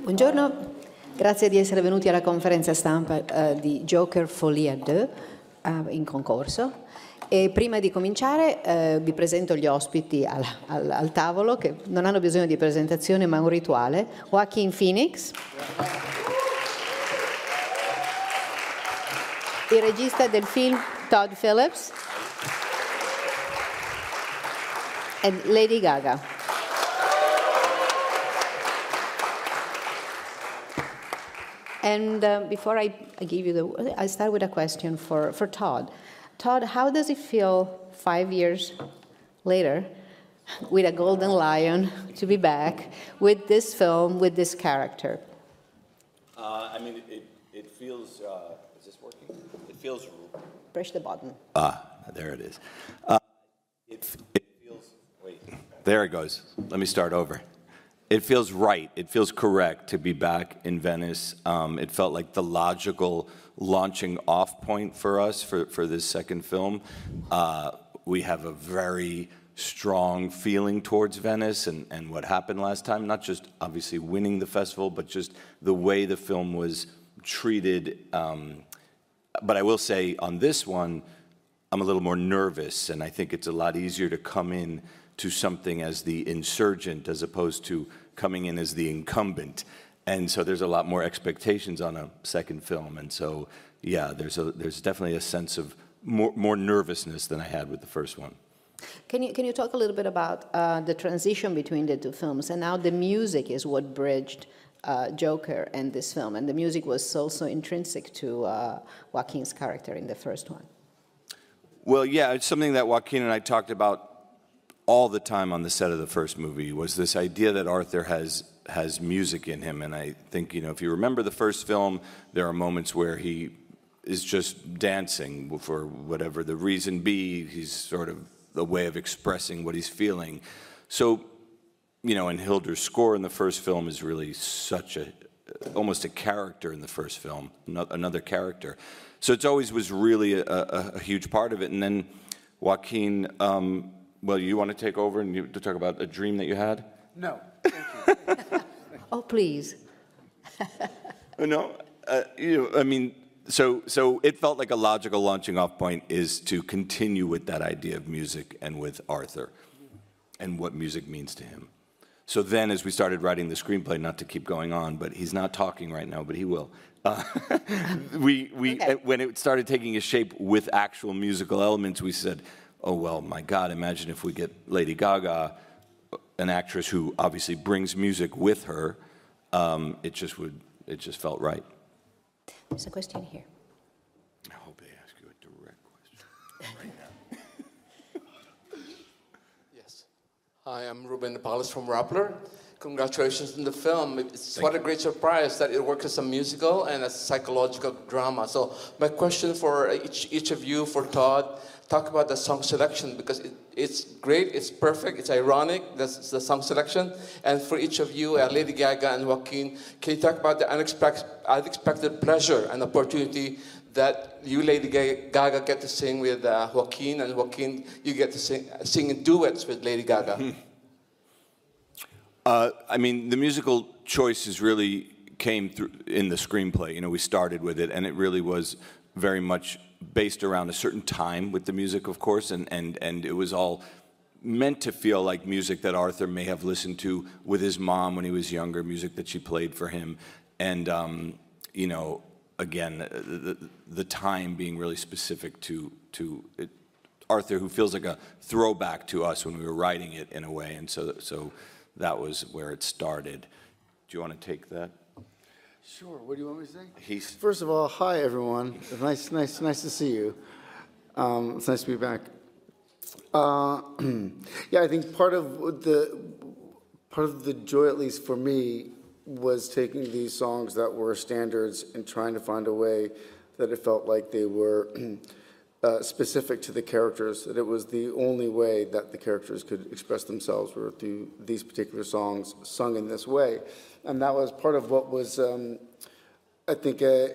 Buongiorno, grazie di essere venuti alla conferenza stampa di Joker Folie Deux in concorso. E prima di cominciare vi presento gli ospiti al tavolo che non hanno bisogno di presentazione ma un rituale. Joaquin Phoenix, il regista del film Todd Phillips e Lady Gaga. And before I give you I start with a question for Todd. Todd, how does it feel 5 years later with a Golden Lion to be back with this film, with this character? I mean, it feels, is this working? It feels... Push the button. There it is. It feels, wait, there it goes. Let me start over. It feels right. It feels correct to be back in Venice. It felt like the logical launching off point for us for this second film. We have a very strong feeling towards Venice and what happened last time, not just obviously winning the festival, but just the way the film was treated. But I will say on this one, I'm a little more nervous, and I think it's a lot easier to come in to something as the insurgent as opposed to coming in as the incumbent. And so there's a lot more expectations on a second film. And so, yeah, there's definitely a sense of more nervousness than I had with the first one. Can you talk a little bit about the transition between the two films? And now the music is what bridged Joker and this film. And the music was also intrinsic to Joaquin's character in the first one. Well, yeah, it's something that Joaquin and I talked about all the time on the set of the first movie, was this idea that Arthur has music in him. And I think, you know, if you remember the first film, there are moments where he is just dancing for whatever the reason be. He's sort of a way of expressing what he's feeling. So, you know, and Hilder's score in the first film is really such almost a character in the first film, another character. So it always was really a huge part of it. And then Joaquin, well, you want to take over and to talk about a dream that you had? No, thank you. Oh, please. No, you know, I mean, so it felt like a logical launching off point is to continue with that idea of music and with Arthur and what music means to him. So then as we started writing the screenplay, not to keep going on, but he's not talking right now, but he will. Okay. When it started taking a shape with actual musical elements, we said, oh, well, my God, imagine if we get Lady Gaga, an actress who obviously brings music with her, it just felt right. There's a question here. I hope they ask you a direct question right now. Yes. Hi, I'm Ruben Paulus from Rappler. Congratulations on the film. It's what a great surprise that it works as a musical and a psychological drama. So my question for each of you, for Todd, talk about the song selection, because it's great, it's perfect, it's ironic, that's the song selection. And for each of you, Lady Gaga and Joaquin, can you talk about the unexpected pleasure and opportunity that you, Lady Gaga, get to sing with Joaquin, and Joaquin, you get to sing in duets with Lady Gaga? I mean, the musical choices really came through in the screenplay. You know, we started with it, and it really was very much based around a certain time with the music, of course, and it was all meant to feel like music that Arthur may have listened to with his mom when he was younger, music that she played for him, and you know, again, the time being really specific to it, Arthur, who feels like a throwback to us when we were writing it in a way, and so that was where it started. Do you want to take that? Sure. What do you want me to say? First of all, hi everyone. Nice to see you. It's nice to be back. Yeah, I think part of the joy, at least for me, was taking these songs that were standards and trying to find a way that it felt like they were specific to the characters, that it was the only way that the characters could express themselves were through these particular songs sung in this way. And that was part of what was, I think, an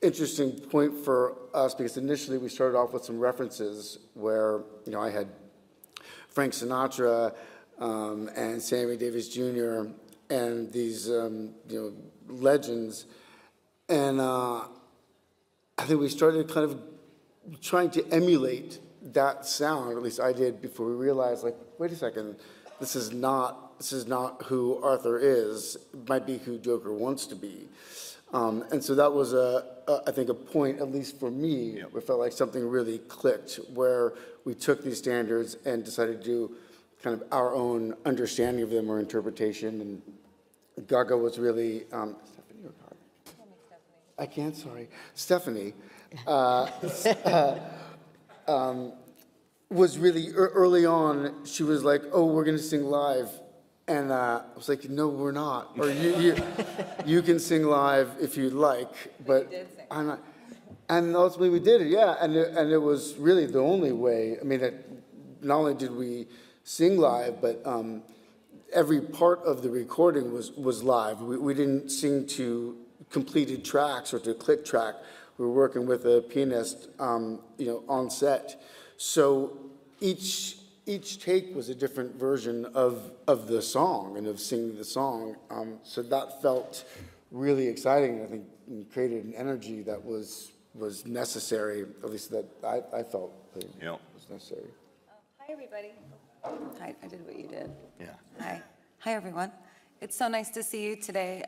interesting point for us, because initially we started off with some references where, you know, I had Frank Sinatra and Sammy Davis Jr. and these legends, and I think we started kind of trying to emulate that sound, or at least I did, before we realized, like, wait a second, this is not who Arthur is. It might be who Joker wants to be. And so that was, I think, a point, at least for me, where it felt like something really clicked, where we took these standards and decided to do kind of our own understanding of them or interpretation. And Gaga was really, Stephanie or Gaga? I can't, sorry. Stephanie was really, early on, she was like, oh, we're going to sing live. And I was like, no, we're not. Or you can sing live if you'd like, but I'm not. And ultimately we did it, yeah. And it was really the only way. I mean, not only did we sing live, but every part of the recording was live. We didn't sing to completed tracks or to click track. We were working with a pianist, on set. So each take was a different version of the song and of singing the song. So that felt really exciting. I think it created an energy that was necessary, at least that I felt was necessary. Hi, everybody. Hi, I did what you did. Yeah. Hi. Hi, everyone. It's so nice to see you today.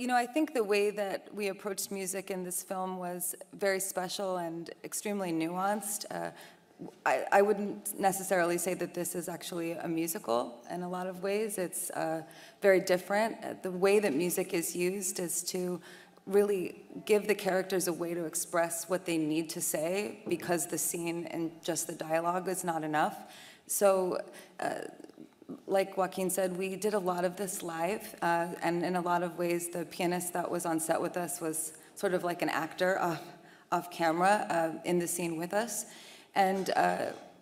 I think the way that we approached music in this film was very special and extremely nuanced. I wouldn't necessarily say that this is actually a musical in a lot of ways. It's very different. The way that music is used is to really give the characters a way to express what they need to say, because the scene and just the dialogue is not enough. So, like Joaquin said, we did a lot of this live, and in a lot of ways, the pianist that was on set with us was sort of like an actor off camera in the scene with us. And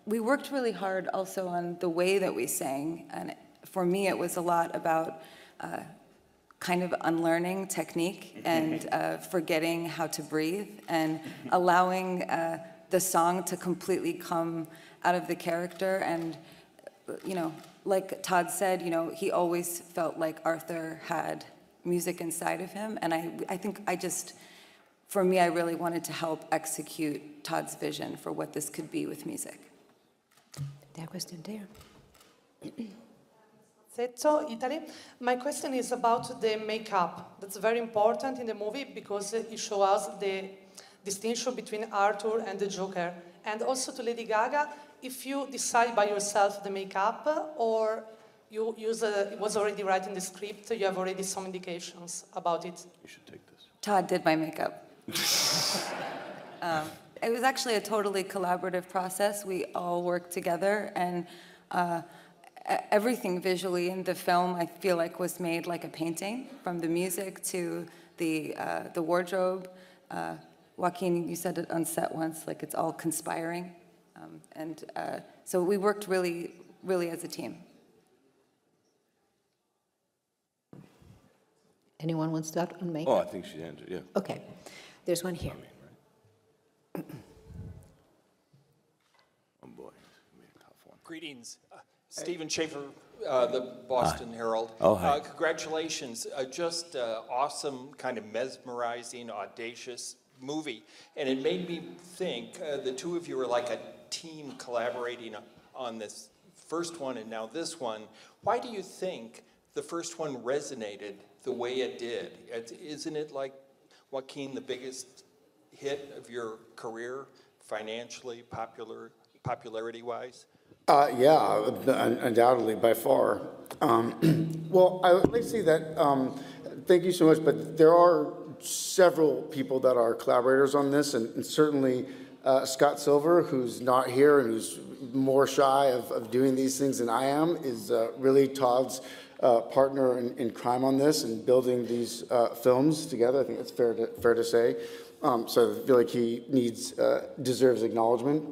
we worked really hard also on the way that we sang. And for me, it was a lot about kind of unlearning technique and forgetting how to breathe and allowing the song to completely come out of the character. And, like Todd said, he always felt like Arthur had music inside of him. And I think for me, I really wanted to help execute Todd's vision for what this could be with music. There, question there. Italy. My question is about the makeup. That's very important in the movie because it shows us the distinction between Arthur and the Joker. And also to Lady Gaga, if you decide by yourself the makeup, or you use it was already right in the script, you have already some indications about it. You should take this. Todd did my makeup. It was actually a totally collaborative process. We all worked together, and everything visually in the film, I feel like, was made like a painting, from the music to the wardrobe. Joaquin, you said it on set once, like it's all conspiring. So we worked really, really as a team. Anyone wants to start on makeup? Oh, I think she answered, yeah. Okay. There's one here. Right. Oh, boy. A tough one. Greetings. Stephen Schaefer, the Boston Herald. Oh, hi. Congratulations. Just awesome, kind of mesmerizing, audacious movie. And it made me think the two of you are like a team collaborating on this first one and now this one. Why do you think the first one resonated the way it did? Isn't it, like, Joaquin, the biggest hit of your career, financially, popularity-wise? Yeah, undoubtedly, by far. Well, I would like to say that, thank you so much, but there are several people that are collaborators on this, and certainly Scott Silver, who's not here and who's more shy of doing these things than I am, is really Todd's partner in crime on this and building these films together. I think it's fair to say. So I feel like he deserves acknowledgement.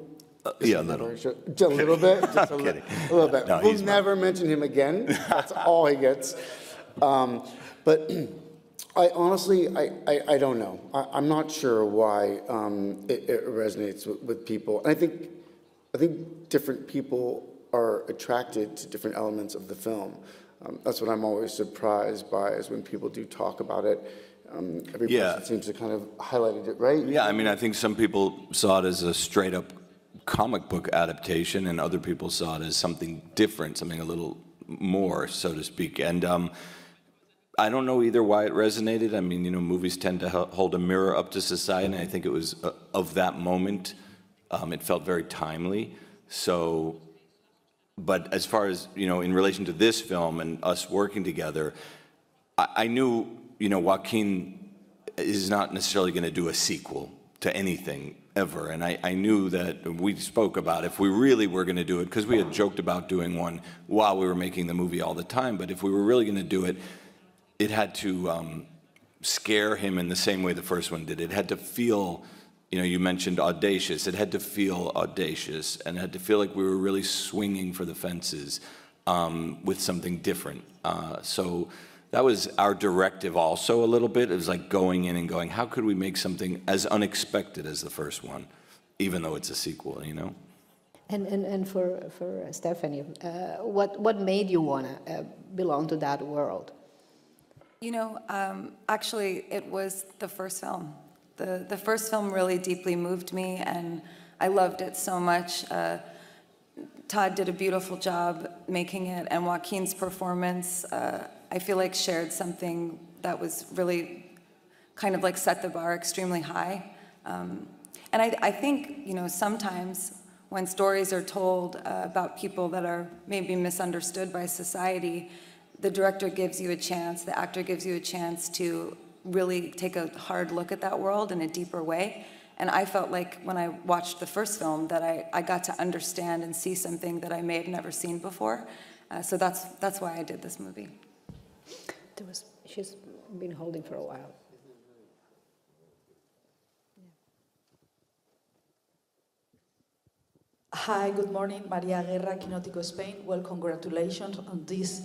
Yeah, a little. Just a little bit. Just a little bit. No, we'll never mention him again. That's all he gets. But I honestly, I don't know. I'm not sure why it resonates with people. And I think different people are attracted to different elements of the film. That's what I'm always surprised by, is when people do talk about it. Every person seems to kind of highlighted it, right? Yeah, I mean, I think some people saw it as a straight-up comic book adaptation, and other people saw it as something different, something a little more, so to speak. And I don't know either why it resonated. I mean, you know, movies tend to hold a mirror up to society, and I think it was of that moment. It felt very timely. So, but as far as, you know, in relation to this film and us working together, I knew, you know, Joaquin is not necessarily going to do a sequel to anything ever. And I knew that we spoke about if we really were going to do it, because we had joked about doing one while we were making the movie all the time, but if we were really going to do it, it had to scare him in the same way the first one did. It had to feel, you know, you mentioned audacious. It had to feel audacious, and it had to feel like we were really swinging for the fences with something different. So that was our directive also a little bit. It was like going in and going, how could we make something as unexpected as the first one, even though it's a sequel, you know? And for Stephanie, what made you want to belong to that world? You know, actually, it was the first film. The first film really deeply moved me, and I loved it so much. Todd did a beautiful job making it, and Joaquin's performance, I feel like, shared something that was really kind of like set the bar extremely high. And I think, you know, sometimes when stories are told about people that are maybe misunderstood by society, the director gives you a chance, the actor gives you a chance to really take a hard look at that world in a deeper way. And I felt like when I watched the first film that I got to understand and see something that I may have never seen before. So that's why I did this movie. She's been holding for a while. Hi, good morning. Maria Guerra, Quinótico, Spain. Well, congratulations on this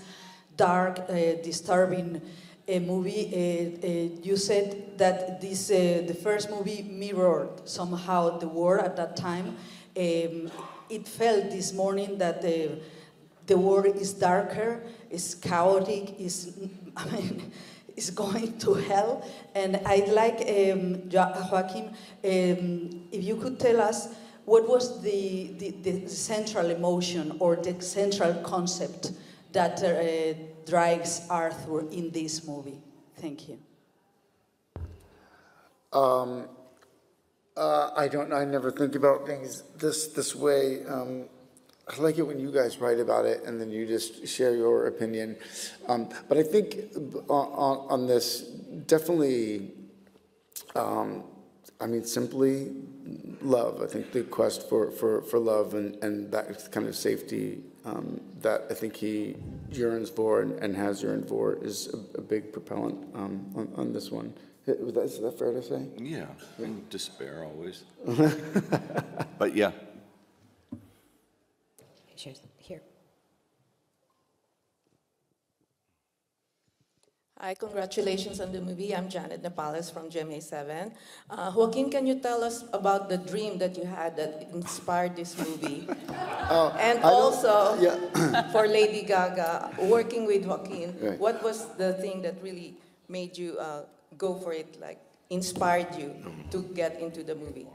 dark, disturbing movie. You said that this the first movie mirrored somehow the war at that time. It felt this morning that the war is darker, is chaotic, is going to hell. And I'd like, Joaquin, if you could tell us what was the central emotion or the central concept that drives Arthur in this movie. Thank you. I don't know. I never think about things this way. I like it when you guys write about it and then you just share your opinion. But I think on this, definitely, I mean, simply love. I think the quest for love and that kind of safety that I think he yearns for and has yearned for is a big propellant on this one. Is that fair to say? Yeah, and despair always. But yeah. Here. Hi, congratulations on the movie. I'm Janet Nepales from GMA7. Joaquin, can you tell us about the dream that you had that inspired this movie? And also, for Lady Gaga, working with Joaquin, what was the thing that really made you go for it, like inspired you to get into the movie?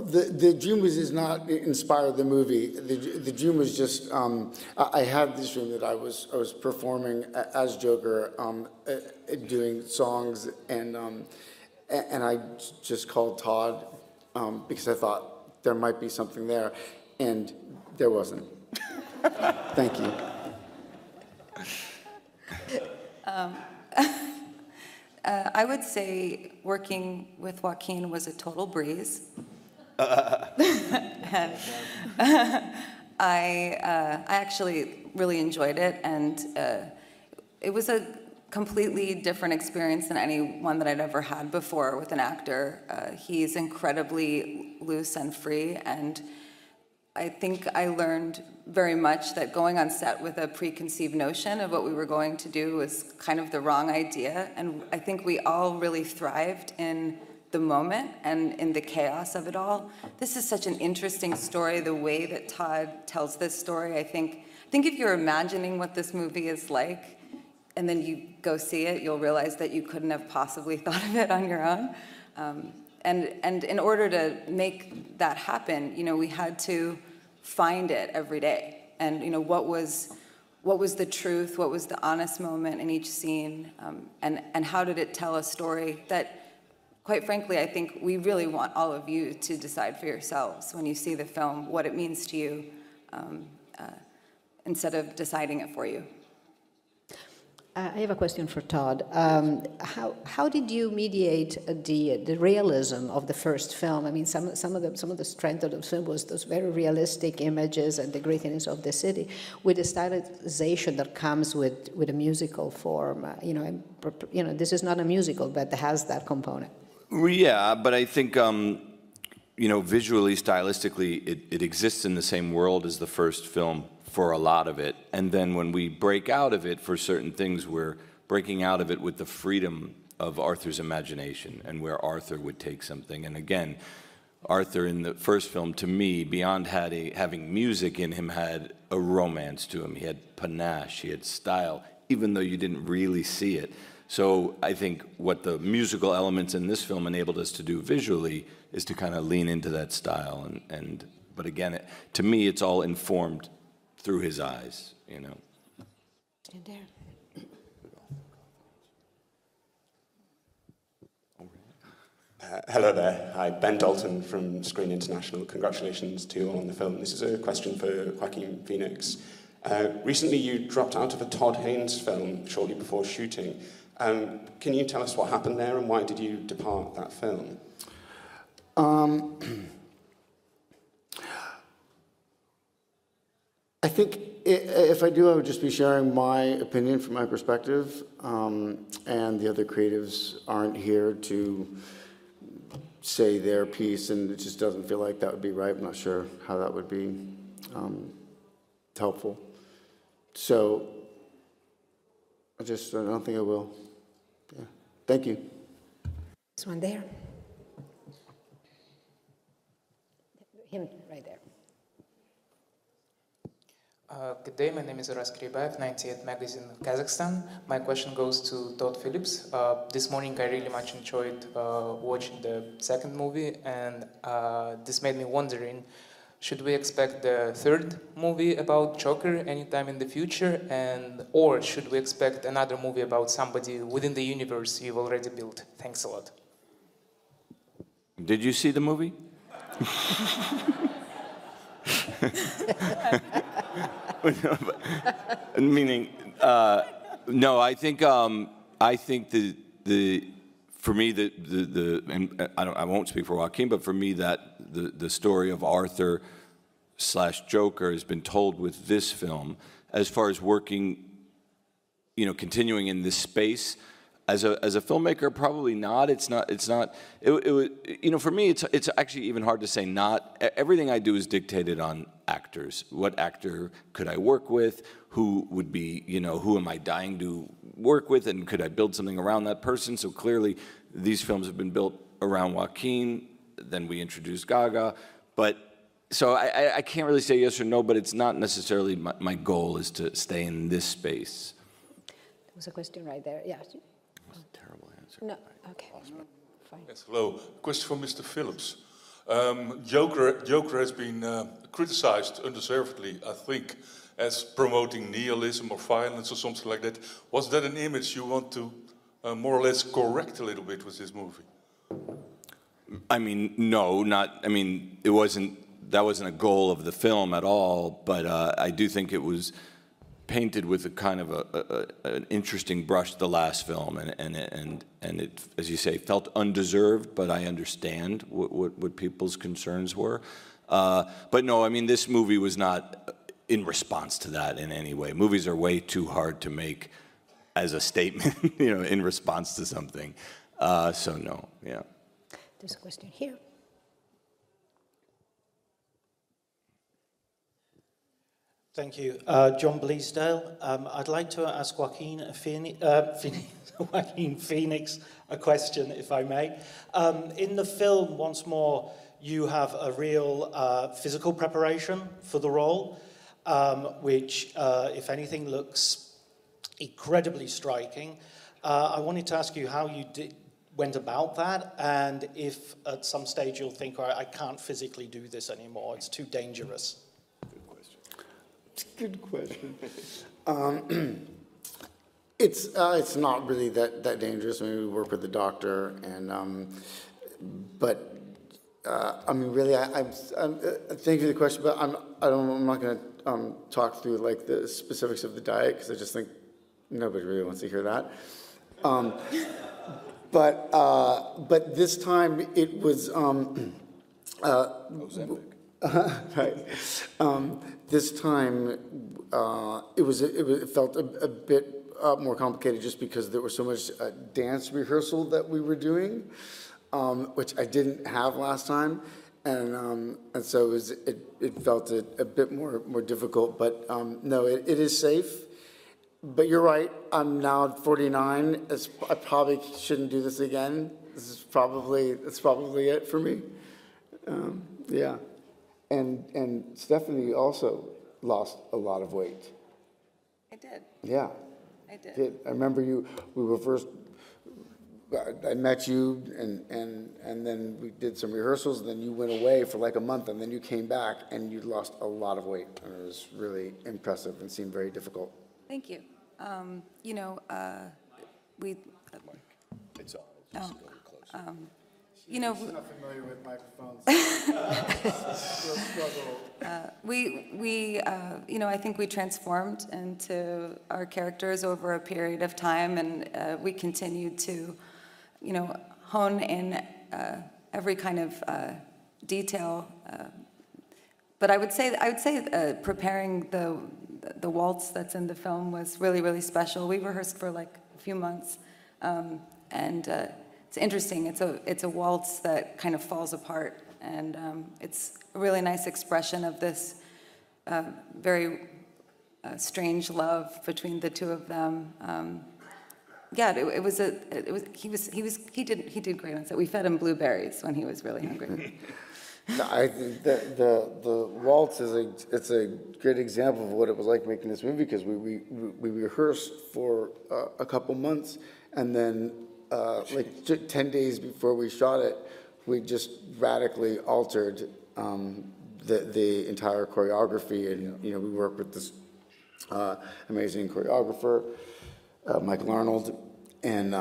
The dream does not inspire the movie. The dream was just I had this dream that I was performing as Joker, doing songs, and I just called Todd because I thought there might be something there, and there wasn't. Thank you. I would say working with Joaquin was a total breeze. And, I actually really enjoyed it, and it was a completely different experience than any one that I'd ever had before with an actor. He's incredibly loose and free, and I think I learned very much that going on set with a preconceived notion of what we were going to do was kind of the wrong idea, and I think we all really thrived in the moment and in the chaos of it all. This is such an interesting story, the way that Todd tells this story. I think if you're imagining what this movie is like, and then you go see it, you'll realize that you couldn't have possibly thought of it on your own. And in order to make that happen, we had to find it every day. And what was the truth? What was the honest moment in each scene? And how did it tell a story that, quite frankly, I think we really want all of you to decide for yourselves when you see the film what it means to you, instead of deciding it for you. I have a question for Todd. How did you mediate the realism of the first film? I mean, some of the strength of the film was those very realistic images and the grittiness of the city, with the stylization that comes with a musical form. This is not a musical, but it has that component. Yeah, but I think visually, stylistically, it exists in the same world as the first film for a lot of it. And then when we break out of it for certain things, we're breaking out of it with the freedom of Arthur's imagination and where Arthur would take something. And again, Arthur in the first film, to me, beyond having music in him, had a romance to him. He had panache, he had style, even though you didn't really see it. So I think what the musical elements in this film enabled us to do visually is to kind of lean into that style. But again, to me, it's all informed through his eyes, Stand there. Hello there. Hi, Ben Dalton from Screen International. Congratulations to you all on the film. This is a question for Joaquin Phoenix. Recently, you dropped out of a Todd Haynes film shortly before shooting. Can you tell us what happened there and why did you depart that film? I think if I do, I would just be sharing my opinion from my perspective, and the other creatives aren't here to say their piece, and it just doesn't feel like that would be right. I'm not sure how that would be helpful. So I don't think I will. Yeah. Thank you. This one there. Him right there. Good day, my name is Uras Kiribaev, 98 Magazine, Kazakhstan. My question goes to Todd Phillips. This morning I really much enjoyed watching the second movie, and this made me wondering, should we expect the third movie about Joker anytime in the future, or should we expect another movie about somebody within the universe you've already built? Thanks a lot. Did you see the movie? Meaning, no. I think for me and I won't speak for Joaquin, but for me that the story of Arthur / Joker has been told with this film. As far as working, continuing in this space. As a filmmaker, probably not. It's not. For me, it's actually even hard to say not. Everything I do is dictated on actors. What actor could I work with? Who would be, who am I dying to work with? And could I build something around that person? So clearly, these films have been built around Joaquin. Then we introduced Gaga. So I can't really say yes or no, but it's not necessarily my goal is to stay in this space. There was a question right there. Yeah. Terrible answer. No, okay. Fine. Yes, hello. Question for Mr. Phillips. Joker has been criticized undeservedly, I think, as promoting nihilism or violence or something like that. Was that an image you want to more or less correct a little bit with this movie? I mean, no, not. I mean, that wasn't a goal of the film at all. But I do think it was painted with a kind of an interesting brush, the last film, and it, as you say, felt undeserved. But I understand what people's concerns were. But no, I mean, this movie was not in response to that in any way. Movies are way too hard to make as a statement, in response to something. So no, yeah. There's a question here. Thank you. John Bleasdale. I'd like to ask Joaquin Phoenix a question, if I may. In the film, once more, you have a real physical preparation for the role, which, if anything, looks incredibly striking. I wanted to ask you how you went about that, and if at some stage you'll think, I can't physically do this anymore, it's too dangerous. Good question. It's not really that dangerous. I mean, we work with the doctor, and but I mean, really, I'm thank you for the question, but I'm not going to talk through like the specifics of the diet because I just think nobody really wants to hear that. But this time it was right. This time it felt a bit more complicated just because there was so much dance rehearsal that we were doing, which I didn't have last time, and so it felt a bit more difficult. But no, it is safe. But you're right. I'm now 49. I probably shouldn't do this again. It's probably it for me. Yeah. And Stephanie also lost a lot of weight. I did. Yeah. I did. I remember we were first, I met you and then we did some rehearsals and then you went away for like a month and then you came back and you lost a lot of weight. And it was really impressive and seemed very difficult. Thank you. You know, we... It's on. You know, she's not familiar with microphones. You know, I think we transformed into our characters over a period of time, and we continued to, you know, hone in every kind of detail. But I would say preparing the waltz that's in the film was really, really special. We rehearsed for like a few months, and it's interesting. It's a waltz that kind of falls apart, and it's a really nice expression of this very strange love between the two of them. Yeah, he did great on set. We fed him blueberries when he was really hungry. No, I think the waltz it's a great example of what it was like making this movie because we rehearsed for a couple months and then like 10 days before we shot it, we just radically altered the entire choreography, and you know we worked with this amazing choreographer, Michael Arnold, and.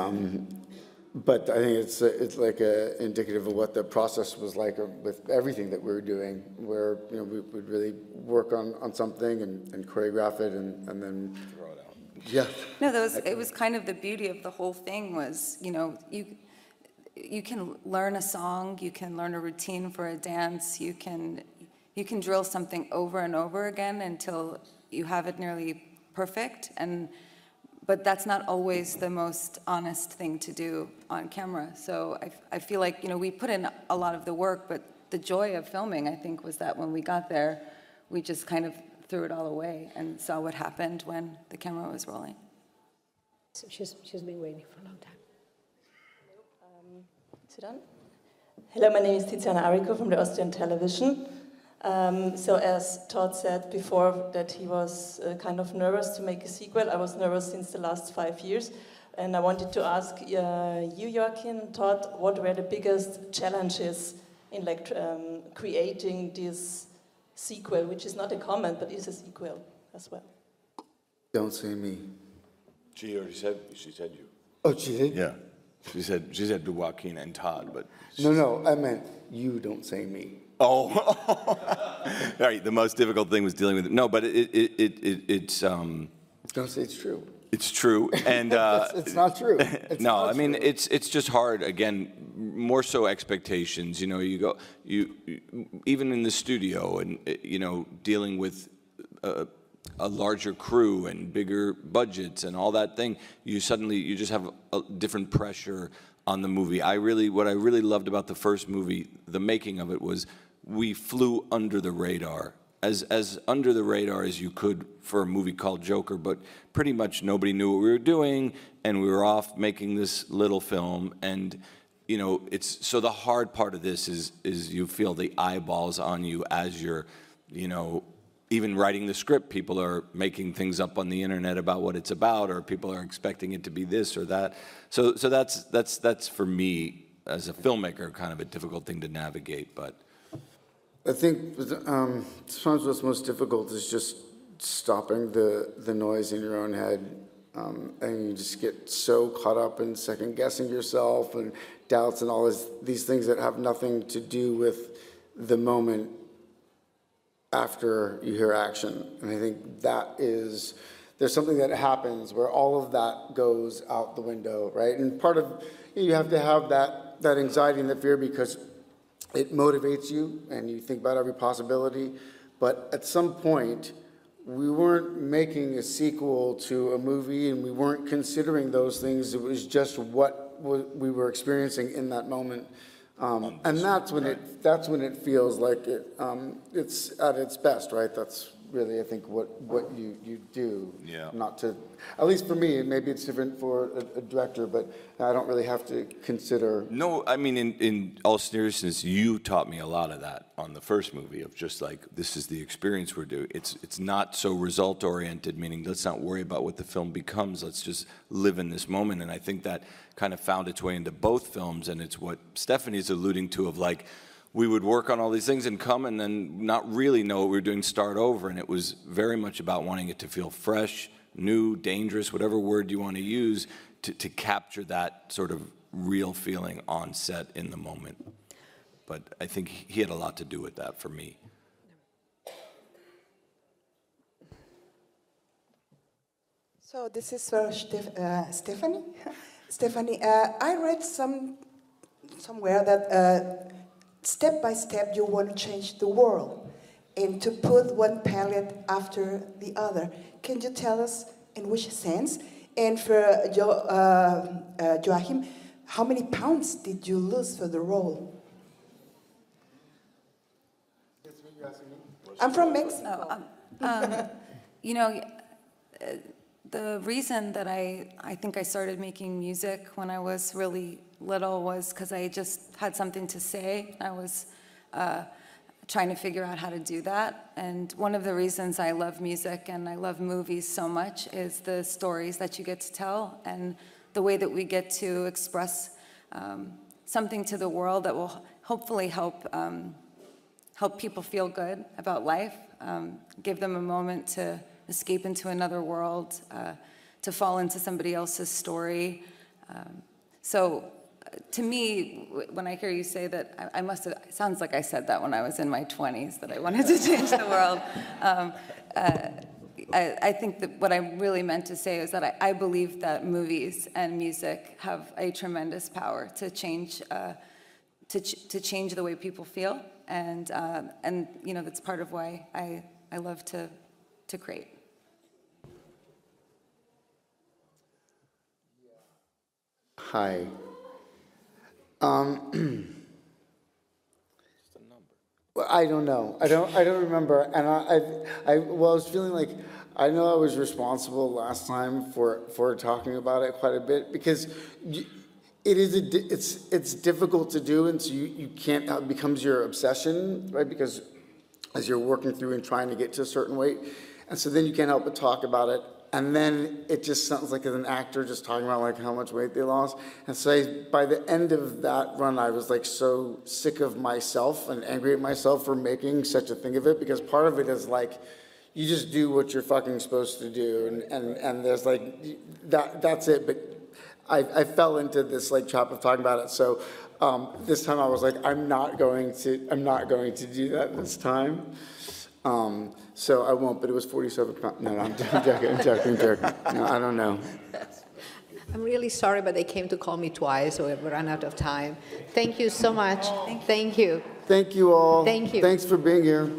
But I think it's like indicative of what the process was like with everything that we were doing, where you know we would really work on something and choreograph it and then throw it out. Yeah. No, it was kind of the beauty of the whole thing was, you know, you can learn a song, you can learn a routine for a dance, you can drill something over and over again until you have it nearly perfect, but that's not always the most honest thing to do on camera. So I feel like, you know, we put in a lot of the work, but the joy of filming, I think, was that when we got there, we just kind of threw it all away and saw what happened when the camera was rolling. So she's been waiting for a long time. Is it on? Hello, my name is Tiziana Arico from the Austrian Television. So as Todd said before that he was kind of nervous to make a sequel, I was nervous since the last 5 years. And I wanted to ask you, Joaquin, Todd, what were the biggest challenges in like creating this sequel, which is not a comment, but is a sequel as well? Don't say me. She already said, she said you. Oh, she did? Yeah. She said to Joaquin and Todd, but... No, I meant you don't say me. Oh, all right. The most difficult thing was dealing with it. No, but it's. Don't say it's true. It's true, and it's not true. It's no, not I mean true. it's just hard. Again, more so expectations. You know, you even in the studio, and you know, dealing with a larger crew and bigger budgets and all that thing. You just have a different pressure on the movie. What I really loved about the first movie, the making of it, was we flew under the radar as under the radar as you could for a movie called Joker, but pretty much nobody knew what we were doing, and we were off making this little film. And you know, so the hard part of this is you feel the eyeballs on you as you're, you know, even writing the script. People are making things up on the internet about what it's about, or people are expecting it to be this or that. So that's for me as a filmmaker kind of a difficult thing to navigate. But I think sometimes what's most difficult is just stopping the noise in your own head, and you just get so caught up in second guessing yourself and doubts and all these things that have nothing to do with the moment after you hear action. And I think there's something that happens where all of that goes out the window, right? And part of, you have to have that anxiety and that fear because it motivates you and you think about every possibility. But at some point, we weren't making a sequel to a movie and we weren't considering those things. It was just what we were experiencing in that moment. And that's when it feels like it's at its best, right? That's really, I think, what you do. Yeah. Not to, at least for me, maybe it's different for a director, but I don't really have to consider. No, I mean, in all seriousness, you taught me a lot of that on the first movie of just like, this is the experience we're doing. It's not so result oriented, meaning let's not worry about what the film becomes. Let's just live in this moment. And I think that kind of found its way into both films, and it's what Stephanie's alluding to of like, we would work on all these things and come and then not really know what we were doing, start over. And it was very much about wanting it to feel fresh, new, dangerous, whatever word you want to use, to capture that sort of real feeling on set in the moment. But I think he had a lot to do with that for me. So this is for Stephanie. Stephanie, I read somewhere that step by step you want to change the world and to put one palette after the other. Can you tell us in which sense? And for Joaquin, how many pounds did you lose for the role? I'm from Mexico. You know, the reason that I think I started making music when I was really little was because I just had something to say. I was trying to figure out how to do that. And one of the reasons I love music and I love movies so much is the stories that you get to tell and the way that we get to express something to the world that will hopefully help people feel good about life, give them a moment to escape into another world, to fall into somebody else's story. So to me, when I hear you say that, I must have, it sounds like I said that when I was in my 20s, that I wanted to change the world. I think that what I really meant to say is that I believe that movies and music have a tremendous power to change the way people feel, and you know, that's part of why I love to create. Hi. Well, I don't know. I don't remember. And I was feeling like I know I was responsible last time for talking about it quite a bit because it's difficult to do, and so you can't. It becomes your obsession, right? Because as you're working through and trying to get to a certain weight, and so then you can't help but talk about it. And then it just sounds like as an actor just talking about like how much weight they lost. And so by the end of that run, I was like so sick of myself and angry at myself for making such a thing of it, because part of it is like, you just do what you're fucking supposed to do. And there's like, that's it. But I fell into this like trap of talking about it. So this time I was like, I'm not going to do that this time. So I won't, but it was 47 pounds. No, I'm joking. No, I don't know. I'm really sorry, but they came to call me twice, so we've run out of time. Thank you so much. Thank you. Thank you all. Thank you. Thanks for being here.